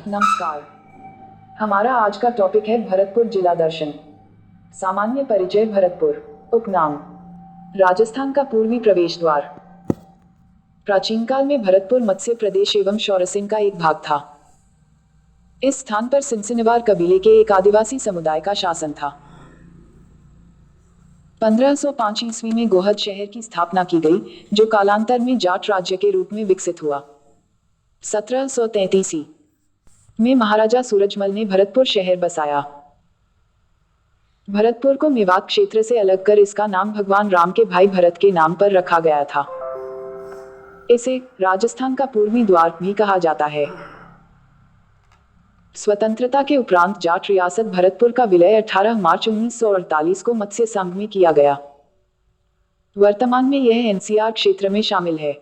नमस्कार। हमारा आज का टॉपिक है भरतपुर जिला दर्शन। सामान्य परिचय। भरतपुर उपनाम राजस्थान का पूर्वी प्रवेश द्वार। प्राचीन काल में भरतपुर मत्स्य प्रदेश एवं शौरसेन का एक भाग था। इस स्थान पर सिनसिनवार कबीले के एक आदिवासी समुदाय का शासन था। 1505 ईस्वी में गोहद शहर की स्थापना की गई, जो कालांतर में जाट राज्य के रूप में विकसित हुआ। 1733 में महाराजा सूरजमल ने भरतपुर शहर बसाया। भरतपुर को मेवात क्षेत्र से अलग कर इसका नाम भगवान राम के भाई भरत के नाम पर रखा गया था। इसे राजस्थान का पूर्वी द्वार भी कहा जाता है। स्वतंत्रता के उपरांत जाट रियासत भरतपुर का विलय 18 मार्च 1948 को मत्स्य संघ में किया गया। वर्तमान में यह एनसीआर क्षेत्र में शामिल है।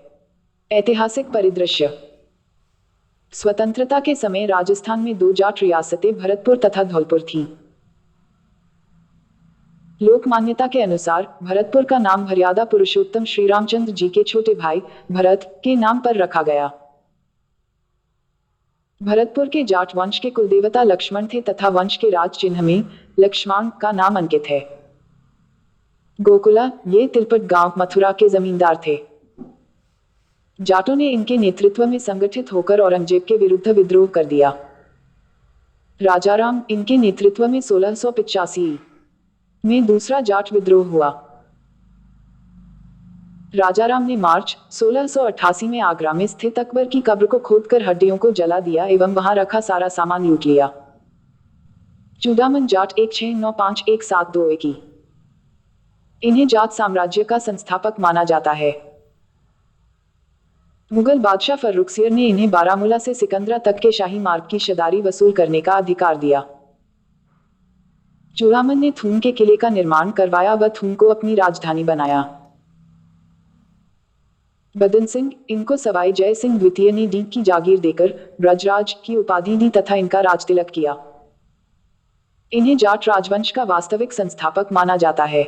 ऐतिहासिक परिदृश्य। स्वतंत्रता के समय राजस्थान में 2 जाट रियासतें भरतपुर तथा धौलपुर थीं। लोक मान्यता के अनुसार भरतपुर का नाम मर्यादा पुरुषोत्तम श्री रामचंद्र जी के छोटे भाई भरत के नाम पर रखा गया। भरतपुर के जाट वंश के कुलदेवता लक्ष्मण थे तथा वंश के राज चिन्ह में लक्ष्मण का नाम अंकित है। गोकुला ये तिलपट गांव मथुरा के जमींदार थे। जाटों ने इनके नेतृत्व में संगठित होकर औरंगजेब के विरुद्ध विद्रोह कर दिया। राजाराम इनके नेतृत्व में 1685 में दूसरा जाट विद्रोह हुआ। राजाराम ने मार्च 1688 में आगरा में स्थित अकबर की कब्र को खोदकर हड्डियों को जला दिया एवं वहां रखा सारा सामान लूट लिया। चूड़ामन जाट 16951721 की इन्हें जाट साम्राज्य का संस्थापक माना जाता है। मुगल बादशाह फर्रुखसियर ने इन्हें बारामूला से सिकंदरा तक के शाही मार्ग की शदारी वसूल करने का अधिकार दिया। चूड़ामन ने थूम के किले का निर्माण करवाया व थूम को अपनी राजधानी बनाया। बदन सिंह इनको सवाई जय सिंह द्वितीय ने डीग की जागीर देकर ब्रजराज की उपाधि दी तथा इनका राजतिलक किया। इन्हें जाट राजवंश का वास्तविक संस्थापक माना जाता है।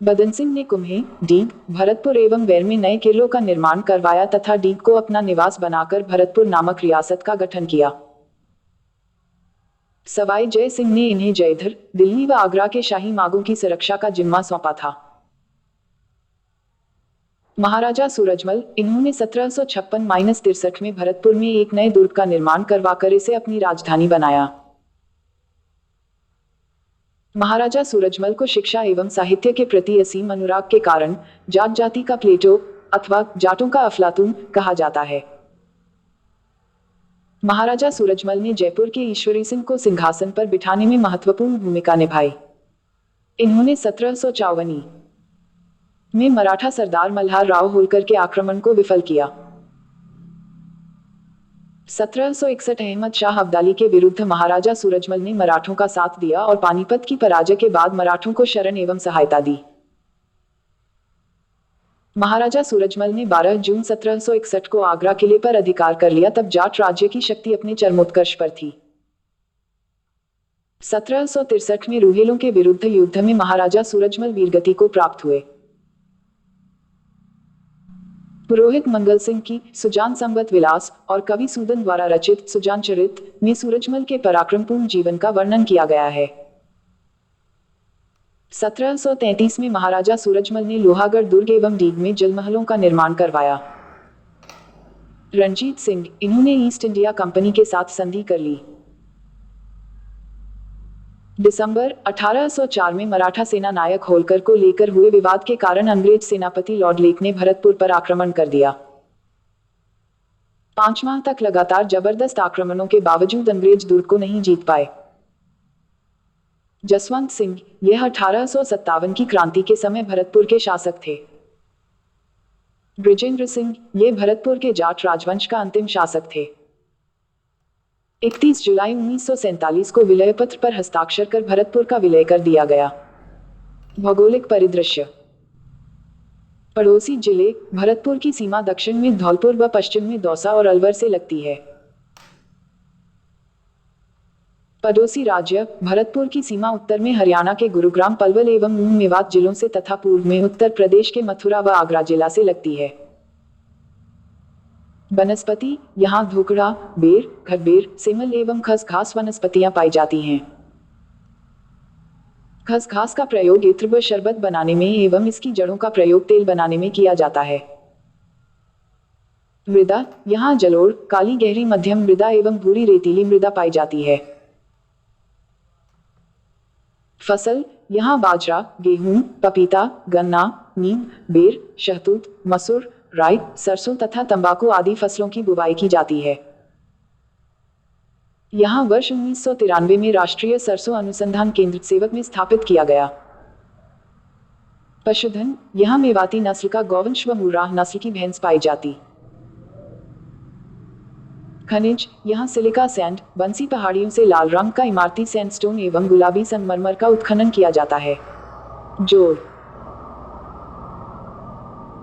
बदन सिंह ने कुम्हें, डीग, भरतपुर एवं वैर में नए किलों का निर्माण करवाया तथा डीग को अपना निवास बनाकर भरतपुर नामक रियासत का गठन किया। सवाई जय सिंह ने इन्हें जयधर, दिल्ली व आगरा के शाही मार्गों की सुरक्षा का जिम्मा सौंपा था। महाराजा सूरजमल इन्होंने 1756-63 में भरतपुर में एक नए दुर्ग का निर्माण करवाकर इसे अपनी राजधानी बनाया। महाराजा सूरजमल को शिक्षा एवं साहित्य के प्रति असीम अनुराग के कारण जाट जाति का प्लेटो अथवा जाटों का अफलातून कहा जाता है। महाराजा सूरजमल ने जयपुर के ईश्वरी सिंह को सिंहासन पर बिठाने में महत्वपूर्ण भूमिका निभाई। इन्होंने 1754 में मराठा सरदार मल्हार राव होलकर के आक्रमण को विफल किया। 1761 अहमद शाह अब्दाली के विरुद्ध महाराजा सूरजमल ने मराठों का साथ दिया और पानीपत की पराजय के बाद मराठों को शरण एवं सहायता दी। महाराजा सूरजमल ने 12 जून 1761 को आगरा किले पर अधिकार कर लिया, तब जाट राज्य की शक्ति अपने चरमोत्कर्ष पर थी। 1763 में रूहेलों के विरुद्ध युद्ध में महाराजा सूरजमल वीरगति को प्राप्त हुए। पुरोहित मंगल सिंह की सुजान संवत विलास और कवि सूदन द्वारा रचित सुजान चरित में सूरजमल के पराक्रमपूर्ण जीवन का वर्णन किया गया है। 1733 में महाराजा सूरजमल ने लोहागढ़ दुर्ग एवं डीग में जलमहलों का निर्माण करवाया। रणजीत सिंह इन्होंने ईस्ट इंडिया कंपनी के साथ संधि कर ली। दिसंबर 1804 में मराठा सेना नायक होलकर को लेकर हुए विवाद के कारण अंग्रेज सेनापति लॉर्ड लेक ने भरतपुर पर आक्रमण कर दिया। 5 माह तक लगातार जबरदस्त आक्रमणों के बावजूद अंग्रेज दुर्ग को नहीं जीत पाए। जसवंत सिंह यह 1857 की क्रांति के समय भरतपुर के शासक थे। बृजेंद्र सिंह ये भरतपुर के जाट राजवंश का अंतिम शासक थे। 31 जुलाई 1947 को विलय पत्र पर हस्ताक्षर कर भरतपुर का विलय कर दिया गया। भौगोलिक परिदृश्य। पड़ोसी जिले भरतपुर की सीमा दक्षिण में धौलपुर व पश्चिम में दौसा और अलवर से लगती है। पड़ोसी राज्य भरतपुर की सीमा उत्तर में हरियाणा के गुरुग्राम, पलवल एवं ऊन मेवात जिलों से तथा पूर्व में उत्तर प्रदेश के मथुरा व आगरा जिला से लगती है। वनस्पति, यहाँ धोकड़ा, बेर, खरबेर, सेमल एवं खसखास वनस्पतियां पाई जाती हैं। खसखास का प्रयोग इत्र व शरबत बनाने में एवं इसकी जड़ों का प्रयोग तेल बनाने में किया जाता है। मृदा, यहाँ जलोढ़, काली गहरी मध्यम मृदा एवं भूरी रेतीली मृदा पाई जाती है। फसल, यहाँ बाजरा, गेहूं, पपीता, गन्ना, नीम, बेर, शहतूत, मसूर, राई, सरसों तथा तंबाकू आदि फसलों की बुवाई की जाती है। यहाँ वर्ष 1993 में राष्ट्रीय सरसों अनुसंधान केंद्र सेवक में स्थापित किया गया। पशुधन, यहाँ मेवाती नस्ल का गौवंश व मुर्राह नस्ल की भैंस पाई जाती। खनिज, यहाँ सिलिका सैंड, बंसी पहाड़ियों से लाल रंग का इमारती सैंडस्टोन एवं गुलाबी संगमरमर का उत्खनन किया जाता है। जोड़,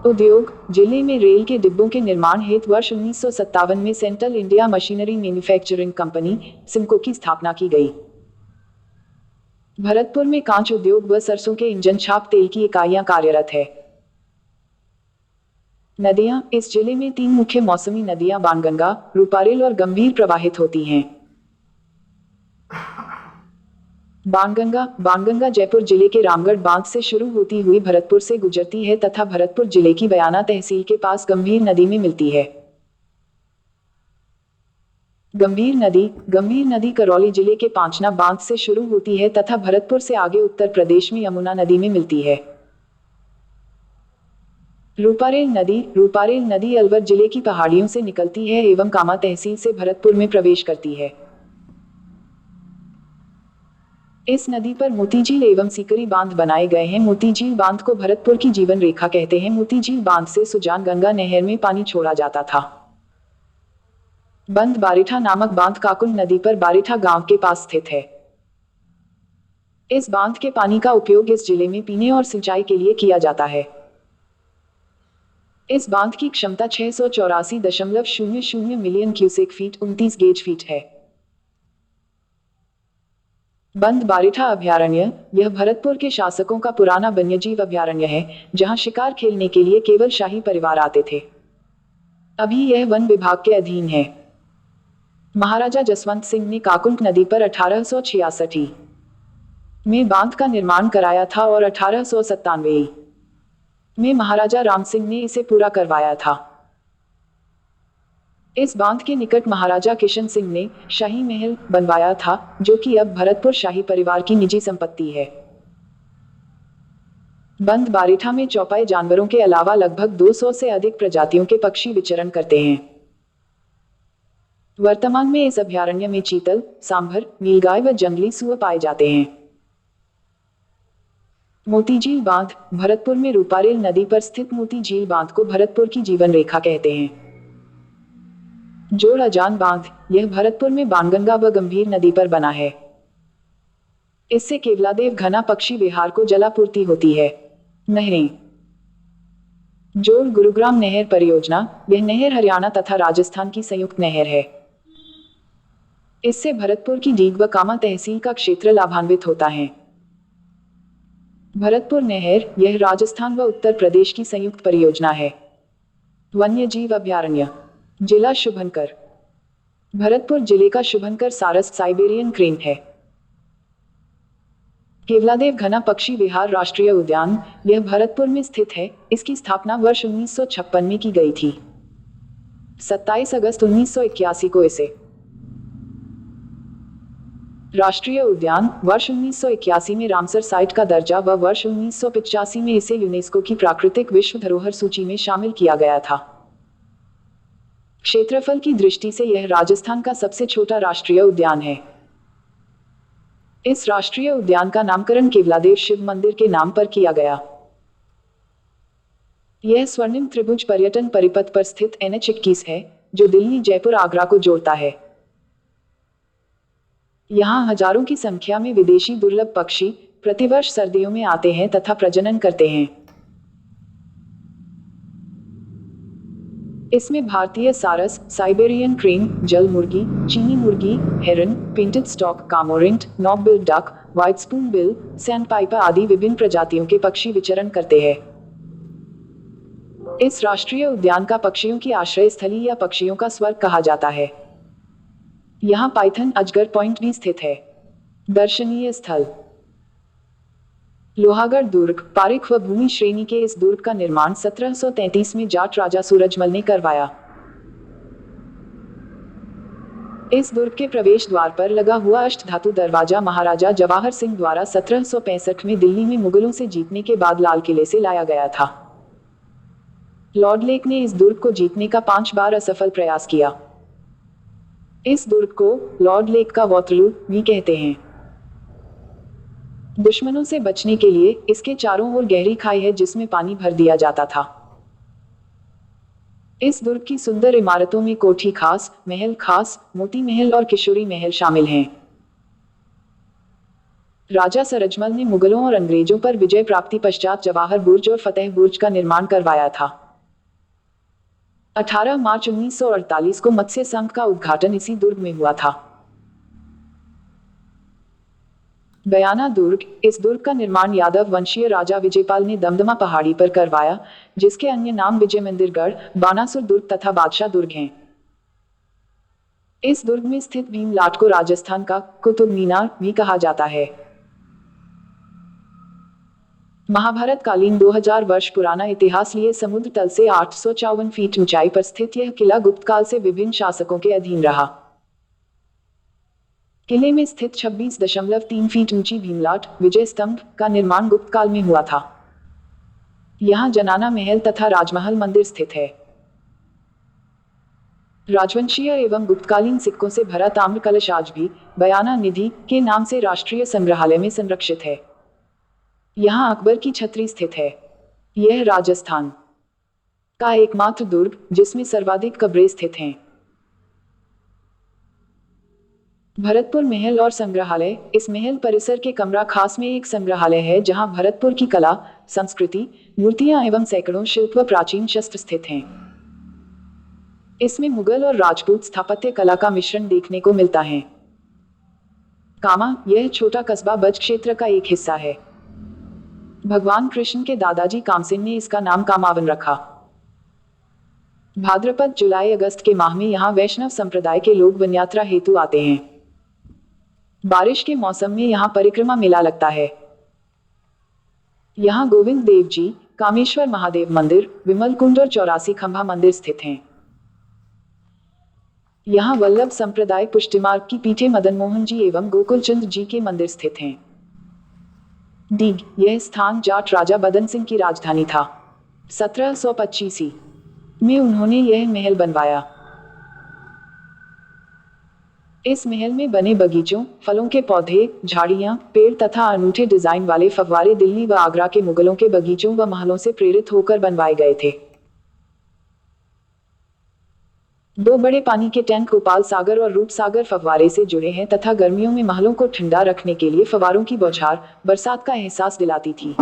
उद्योग, जिले में रेल के डिब्बों के निर्माण हेतु वर्ष 1957 में central India machinery manufacturing company Simco की स्थापना की गई। भरतपुर में कांच उद्योग व सरसों के इंजन छाप तेल की इकाइयां कार्यरत है। नदियां, इस जिले में 3 मुख्य मौसमी नदियां बाणगंगा, रूपारेल और गंभीर प्रवाहित होती हैं। बाणगंगा जयपुर जिले के रामगढ़ बांध से शुरू होती हुई भरतपुर से गुजरती है तथा भरतपुर जिले की बयाना तहसील के पास गंभीर नदी में मिलती है। गंभीर नदी करौली जिले के पांचना बांध से शुरू होती है तथा भरतपुर से आगे उत्तर प्रदेश में यमुना नदी में मिलती है। रूपारेल नदी अलवर जिले की पहाड़ियों से निकलती है एवं कामा तहसील से भरतपुर में प्रवेश करती है। इस नदी पर मोतीझील एवं सीकरी बांध बनाए गए हैं। मोतीझील बांध को भरतपुर की जीवन रेखा कहते हैं। मोतीझील बांध से सुजान गंगा नहर में पानी छोड़ा जाता था। बंद बारिठा नामक बांध काकुंड नदी पर बारिठा गांव के पास स्थित है। इस बांध के पानी का उपयोग इस जिले में पीने और सिंचाई के लिए किया जाता है। इस बांध की क्षमता 684.00 million cusec feet 29 gauge feet है। बंद बारिठा अभयारण्य, यह भरतपुर के शासकों का पुराना वन्यजीव अभयारण्य है, जहां शिकार खेलने के लिए केवल शाही परिवार आते थे। अभी यह वन विभाग के अधीन है। महाराजा जसवंत सिंह ने काकुंड नदी पर 1886 में बांध का निर्माण कराया था और 1897 में महाराजा राम सिंह ने इसे पूरा करवाया था। इस बांध के निकट महाराजा किशन सिंह ने शाही महल बनवाया था, जो कि अब भरतपुर शाही परिवार की निजी संपत्ति है। बंद बारिठा में चौपाई जानवरों के अलावा लगभग 200 से अधिक प्रजातियों के पक्षी विचरण करते हैं। वर्तमान में इस अभयारण्य में चीतल, सांभर, नीलगाय व जंगली सुअर पाए जाते हैं। मोतीझील बांध, भरतपुर में रूपारेल नदी पर स्थित मोतीझील बांध को भरतपुर की जीवन रेखा कहते हैं। जोड़ अजान बांध, यह भरतपुर में बाणगंगा व गंभीर नदी पर बना है। इससे केवलादेव घना पक्षी विहार को जलापूर्ति होती है। नहरें, जोड़ गुरुग्राम नहर परियोजना, यह नहर हरियाणा तथा राजस्थान की संयुक्त नहर है। इससे भरतपुर की डीग व कामा तहसील का क्षेत्र लाभान्वित होता है। भरतपुर नहर, यह राजस्थान व उत्तर प्रदेश की संयुक्त परियोजना है। वन्यजीव अभयारण्य, जिला शुभंकर, भरतपुर जिले का शुभंकर सारस साइबेरियन क्रेन है। केवलादेव घना पक्षी विहार राष्ट्रीय उद्यान, यह भरतपुर में स्थित है। इसकी स्थापना वर्ष 1956 में की गई थी। 27 अगस्त 1981 को इसे राष्ट्रीय उद्यान, वर्ष 1981 में रामसर साइट का दर्जा व वर्ष 1985 में इसे यूनेस्को की प्राकृतिक विश्व धरोहर सूची में शामिल किया गया था। क्षेत्रफल की दृष्टि से यह राजस्थान का सबसे छोटा राष्ट्रीय उद्यान है। इस राष्ट्रीय उद्यान का नामकरण केवलादेव शिव मंदिर के नाम पर किया गया। यह स्वर्णिम त्रिभुज पर्यटन परिपथ पर स्थित NH-21 है, जो दिल्ली, जयपुर, आगरा को जोड़ता है। यहाँ हजारों की संख्या में विदेशी दुर्लभ पक्षी प्रतिवर्ष सर्दियों में आते हैं तथा प्रजनन करते हैं। इसमें भारतीय सारस, साइबेरियन क्रेन, जल मुर्गी, चीनी मुर्गी, heron, painted stork, cormorant, knob bill duck, white spoonbill, sandpiper आदि विभिन्न प्रजातियों के पक्षी विचरण करते हैं। इस राष्ट्रीय उद्यान का पक्षियों की आश्रय स्थली या पक्षियों का स्वर्ग कहा जाता है। यहाँ पाइथन अजगर पॉइंट भी स्थित है। दर्शनीय स्थल लोहागढ़ दुर्ग। पारिक व भूमि श्रेणी के इस दुर्ग का निर्माण 1733 में जाट राजा सूरजमल ने करवाया। इस दुर्ग के प्रवेश द्वार पर लगा हुआ अष्टधातु दरवाजा महाराजा जवाहर सिंह द्वारा 1765 में दिल्ली में मुगलों से जीतने के बाद लाल किले से लाया गया था। लॉर्ड लेक ने इस दुर्ग को जीतने का 5 बार असफल प्रयास किया। इस दुर्ग को लॉर्ड लेक का वॉटरलू भी कहते हैं। दुश्मनों से बचने के लिए इसके चारों ओर गहरी खाई है जिसमें पानी भर दिया जाता था। इस दुर्ग की सुंदर इमारतों में कोठी खास, महल खास, मोती महल और किशोरी महल शामिल हैं। राजा सरजमल ने मुगलों और अंग्रेजों पर विजय प्राप्ति पश्चात जवाहर बुर्ज और फतेह बुर्ज का निर्माण करवाया था। 18 मार्च 1948 को मत्स्य संघ का उद्घाटन इसी दुर्ग में हुआ था। बयाना दुर्ग। इस दुर्ग का निर्माण यादव वंशीय राजा विजयपाल ने दमदमा पहाड़ी पर करवाया, जिसके अन्य नाम विजय मंदिरगढ़, बानासुर दुर्ग तथा बादशाह दुर्ग हैं। इस दुर्ग में स्थित भीमलाट को राजस्थान का कुतुब मीनार भी कहा जाता है। महाभारत कालीन 2000 वर्ष पुराना इतिहास लिए समुद्र तल से 854 फीट ऊंचाई पर स्थित यह किला गुप्त काल से विभिन्न शासकों के अधीन रहा। किले में स्थित 26.3 फीट ऊंची भीमलाट विजय स्तंभ का निर्माण गुप्त काल में हुआ था। यहाँ जनाना महल तथा राजमहल मंदिर स्थित है। राजवंशीय एवं गुप्तकालीन सिक्कों से भरा ताम्र कलश आज भी बयाना निधि के नाम से राष्ट्रीय संग्रहालय में संरक्षित है। यहाँ अकबर की छतरी स्थित है। यह राजस्थान का एकमात्र दुर्ग जिसमें सर्वाधिक कब्रें स्थित हैं। भरतपुर महल और संग्रहालय। इस महल परिसर के कमरा खास में एक संग्रहालय है जहां भरतपुर की कला, संस्कृति, मूर्तियां एवं सैकड़ों शिल्प व प्राचीन शस्त्र स्थित हैं। इसमें मुगल और राजपूत स्थापत्य कला का मिश्रण देखने को मिलता है। कामा। यह छोटा कस्बा बज क्षेत्र का एक हिस्सा है। भगवान कृष्ण के दादाजी कामसेन ने इसका नाम कामावन रखा। भाद्रपद, जुलाई, अगस्त के माह में यहाँ वैष्णव संप्रदाय के लोग वन यात्रा हेतु आते हैं। बारिश के मौसम में यहाँ परिक्रमा मेला लगता है। यहाँ गोविंद देव जी, कामेश्वर महादेव मंदिर, विमल कुंड और 84 खंभा मंदिर स्थित हैं। यहाँ वल्लभ संप्रदाय पुष्टिमार्ग की पीठे मदन मोहन जी एवं गोकुल चंद्र जी के मंदिर स्थित हैं। डीग। यह स्थान जाट राजा बदन सिंह की राजधानी था। 1725 में उन्होंने यह महल बनवाया। इस महल में बने बगीचों, फलों के पौधे, झाड़ियां, पेड़ तथा अनूठे डिजाइन वाले फव्वारे दिल्ली व आगरा के मुगलों के बगीचों व महलों से प्रेरित होकर बनवाए गए थे। 2 बड़े पानी के टैंक गोपाल सागर और रूप सागर फव्वारे से जुड़े हैं तथा गर्मियों में महलों को ठंडा रखने के लिए फव्वारों की बौछार बरसात का एहसास दिलाती थी।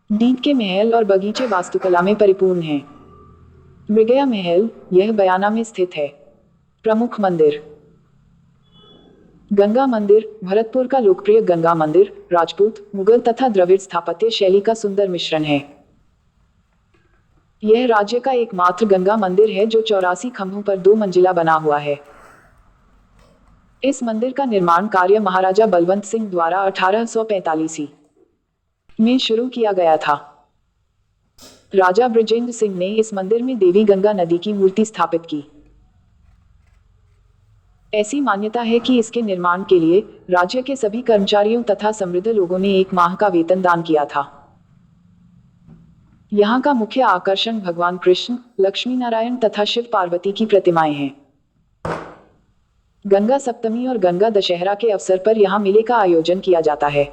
डीग के महल और बगीचे वास्तुकला में परिपूर्ण हैं। मृगया महल। यह बयाना में स्थित है। प्रमुख मंदिर। गंगा मंदिर। भरतपुर का लोकप्रिय गंगा मंदिर राजपूत, मुगल तथा द्रविड़ स्थापत्य शैली का सुंदर मिश्रण है। यह राज्य का एकमात्र गंगा मंदिर है जो 84 खंभों पर 2 मंजिला बना हुआ है। इस मंदिर का निर्माण कार्य महाराजा बलवंत सिंह द्वारा 1845 में शुरू किया गया था। राजा बृजेंद्र सिंह ने इस मंदिर में देवी गंगा नदी की मूर्ति स्थापित की। ऐसी मान्यता है कि इसके निर्माण के लिए राज्य के सभी कर्मचारियों तथा समृद्ध लोगों ने 1 माह का वेतन दान किया था। यहाँ का मुख्य आकर्षण भगवान कृष्ण, लक्ष्मी नारायण तथा शिव पार्वती की प्रतिमाएं हैं। गंगा सप्तमी और गंगा दशहरा के अवसर पर यहाँ मेले का आयोजन किया जाता है।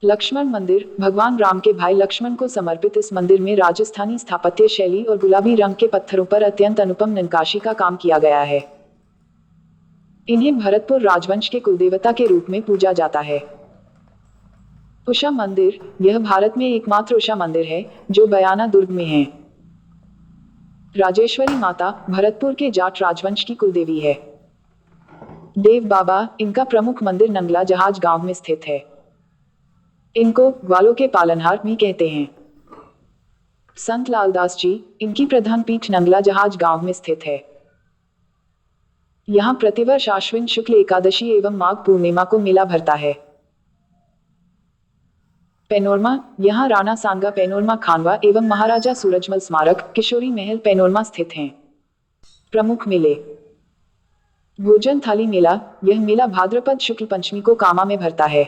लक्ष्मण मंदिर। भगवान राम के भाई लक्ष्मण को समर्पित इस मंदिर में राजस्थानी स्थापत्य शैली और गुलाबी रंग के पत्थरों पर अत्यंत अनुपम नक्काशी का काम किया गया है। इन्हें भरतपुर राजवंश के कुलदेवता के रूप में पूजा जाता है। उषा मंदिर। यह भारत में एकमात्र उषा मंदिर है जो बयाना दुर्ग में है। राजेश्वरी माता भरतपुर के जाट राजवंश की कुलदेवी है। देव बाबा। इनका प्रमुख मंदिर नंगला जहाज गांव में स्थित है। इनको ग्वालों के पालनहार भी कहते हैं। संत लालदास जी, इनकी प्रधान पीठ नंगला जहाज गांव में स्थित है। यहाँ प्रतिवर्ष आश्विन शुक्ल एकादशी एवं माघ पूर्णिमा को मेला भरता है। पैनोरमा, यहाँ राणा सांगा पैनोरमा खानवा एवं महाराजा सूरजमल स्मारक किशोरी महल पैनोरमा स्थित हैं। प्रमुख मेले। भोजन थाली मेला, यह मेला भाद्रपद शुक्ल पंचमी को कामा में भरता है।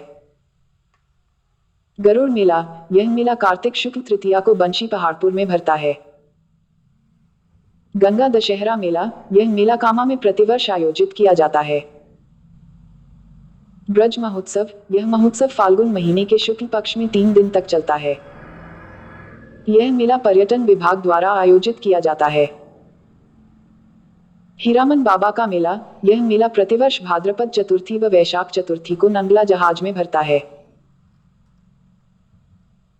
गरुड़ मेला, यह मेला कार्तिक शुक्ल तृतीया को बंशी पहाड़पुर में भरता है। गंगा दशहरा मेला, यह मेला कामा में प्रतिवर्ष आयोजित किया जाता है। ब्रज महोत्सव, यह महोत्सव फाल्गुन महीने के शुक्ल पक्ष में 3 दिन तक चलता है। यह मेला पर्यटन विभाग द्वारा आयोजित किया जाता है। हीरामन बाबा का मेला, यह मेला प्रतिवर्ष भाद्रपद चतुर्थी व वैशाख चतुर्थी को नंगला जहाज में भरता है।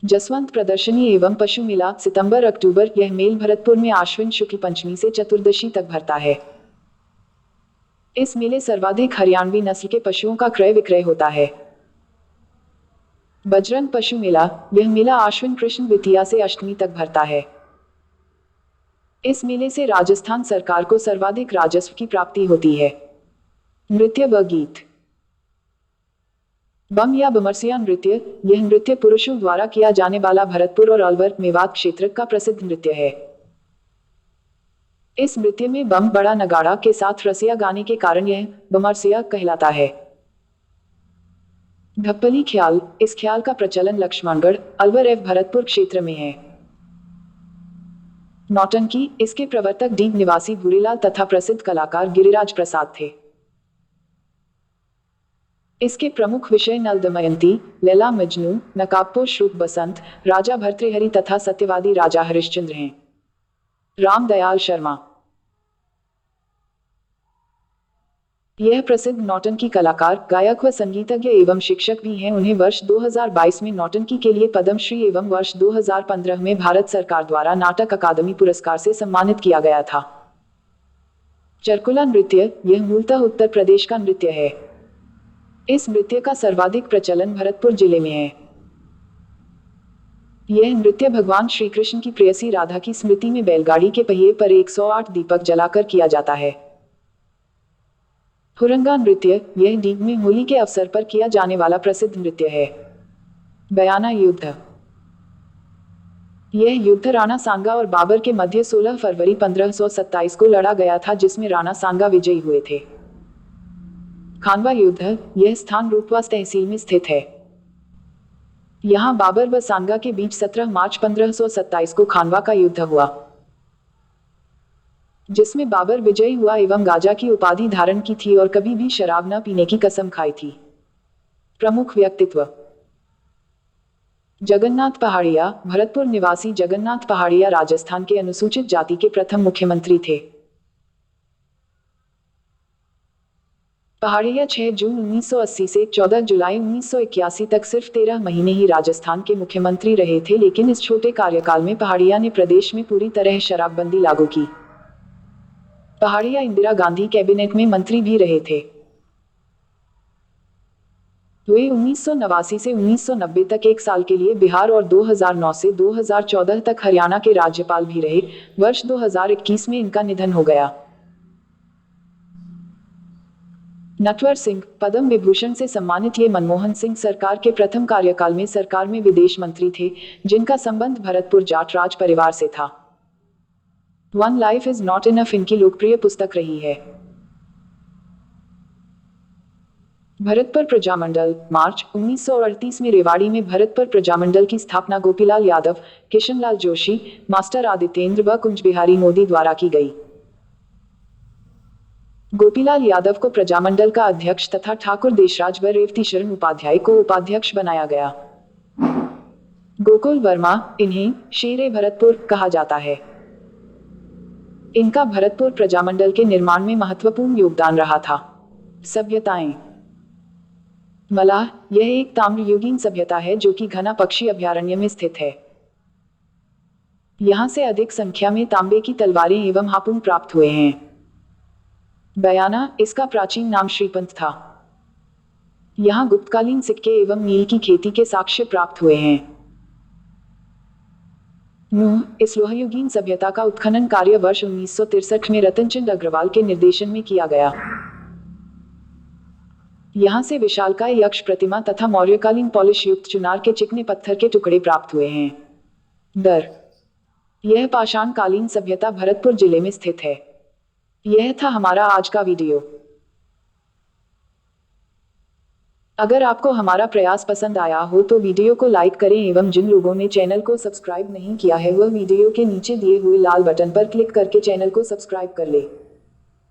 जसवंत प्रदर्शनी एवं पशु मेला सितंबर अक्टूबर, यह मेल भरतपुर में आश्विन शुक्ल पंचमी से चतुर्दशी तक भरता है। इस मेले सर्वाधिक हरियाणवी नस्ल के पशुओं का क्रय विक्रय होता है। बजरंग पशु मेला, यह मेला आश्विन कृष्ण द्वितीया से अष्टमी तक भरता है। इस मेले से राजस्थान सरकार को सर्वाधिक राजस्व की प्राप्ति होती है। नृत्य व गीत। बम या बमरसिया नृत्य, यह नृत्य पुरुषों द्वारा किया जाने वाला भरतपुर और अलवर मेवात क्षेत्र का प्रसिद्ध नृत्य है। इस नृत्य में बम बड़ा नगाड़ा के साथ रसिया गाने के कारण यह बमरसिया कहलाता है। ढप्पली ख्याल, इस ख्याल का प्रचलन लक्ष्मणगढ़, अलवर एवं भरतपुर क्षेत्र में है। नौटंकी, इसके प्रवर्तक डीग निवासी भूरीलाल तथा प्रसिद्ध कलाकार गिरिराज प्रसाद थे। इसके प्रमुख विषय नल दमयंती, लैला मजनू, नकाबपोश रूप बसंत, राजा भर्तृहरि तथा सत्यवादी राजा हरिश्चंद्र हैं। रामदयाल शर्मा, यह प्रसिद्ध नौटंकी कलाकार, गायक व संगीतज्ञ एवं शिक्षक भी हैं। उन्हें वर्ष 2022 में नौटंकी के लिए पद्मश्री एवं वर्ष 2015 में भारत सरकार द्वारा नाटक अकादमी पुरस्कार से सम्मानित किया गया था। चरकुला नृत्य, यह मूलतः उत्तर प्रदेश का नृत्य है। इस नृत्य का सर्वाधिक प्रचलन भरतपुर जिले में है। यह नृत्य भगवान श्री कृष्ण की प्रेयसी राधा की स्मृति में बैलगाड़ी के पहिए पर 108 दीपक जलाकर किया जाता है। हुरंगा नृत्य, यह डीग में होली के अवसर पर किया जाने वाला प्रसिद्ध नृत्य है। बयाना युद्ध, यह युद्ध राणा सांगा और बाबर के मध्य 16 फरवरी 1527 को लड़ा गया था, जिसमें राणा सांगा विजयी हुए थे। खानवा युद्ध, यह स्थान रूपवास तहसील में स्थित है। यहाँ बाबर व सांगा के बीच 17 मार्च 1527 को खानवा का युद्ध हुआ, जिसमें बाबर विजयी हुआ एवं गाजा की उपाधि धारण की थी और कभी भी शराब न पीने की कसम खाई थी। प्रमुख व्यक्तित्व। जगन्नाथ पहाड़िया, भरतपुर निवासी जगन्नाथ पहाड़िया राजस्थान के अनुसूचित जाति के प्रथम मुख्यमंत्री थे। पहाड़िया 6 जून 1980 से 14 जुलाई 1981 तक सिर्फ 13 महीने ही राजस्थान के मुख्यमंत्री रहे थे, लेकिन इस छोटे कार्यकाल में पहाड़िया ने प्रदेश में पूरी तरह शराबबंदी लागू की। पहाड़िया इंदिरा गांधी कैबिनेट में मंत्री भी रहे थे। वे 1989 से 1990 तक 1 साल के लिए बिहार और 2009 से 2014 तक हरियाणा के राज्यपाल भी रहे। वर्ष 2021 में इनका निधन हो गया। नटवर सिंह, पद्म विभूषण से सम्मानित ये मनमोहन सिंह सरकार के प्रथम कार्यकाल में सरकार में विदेश मंत्री थे, जिनका संबंध भरतपुर जाट राज परिवार से था। One life is not enough इनकी लोकप्रिय पुस्तक रही है। भरतपुर प्रजामंडल, मार्च 1938 में रेवाड़ी में भरतपुर प्रजामंडल की स्थापना गोपीलाल यादव, किशनलाल जोशी, मास्टर आदित्येंद्र व कुंज बिहारी मोदी द्वारा की गई। गोपीलाल यादव को प्रजामंडल का अध्यक्ष तथा ठाकुर देशराज व रेवती शरण उपाध्याय को उपाध्यक्ष बनाया गया। गोकुल वर्मा, इन्हें शेरे भरतपुर कहा जाता है। इनका भरतपुर प्रजामंडल के निर्माण में महत्वपूर्ण योगदान रहा था। सभ्यताएं। मलाह, यह एक ताम्रयुगीन सभ्यता है जो कि घना पक्षी अभयारण्य में स्थित है। यहाँ से अधिक संख्या में तांबे की तलवारें एवं हापुन प्राप्त हुए हैं। बयाना, इसका प्राचीन नाम श्रीपंत था। यहाँ गुप्तकालीन सिक्के एवं नील की खेती के साक्ष्य प्राप्त हुए हैं। इस लोहयुगीन सभ्यता का उत्खनन कार्य वर्ष 1963 में रतनचंद अग्रवाल के निर्देशन में किया गया। यहाँ से विशालकाय यक्ष प्रतिमा तथा मौर्यकालीन पॉलिश युक्त चुनार के चिकने पत्थर के टुकड़े प्राप्त हुए हैं। यह पाषाण कालीन सभ्यता भरतपुर जिले में स्थित है। यह था हमारा आज का वीडियो। अगर आपको हमारा प्रयास पसंद आया हो तो वीडियो को लाइक करें एवं जिन लोगों ने चैनल को सब्सक्राइब नहीं किया है वह वीडियो के नीचे दिए हुए लाल बटन पर क्लिक करके चैनल को सब्सक्राइब कर ले।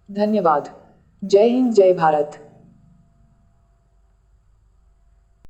धन्यवाद। जय हिंद, जय भारत।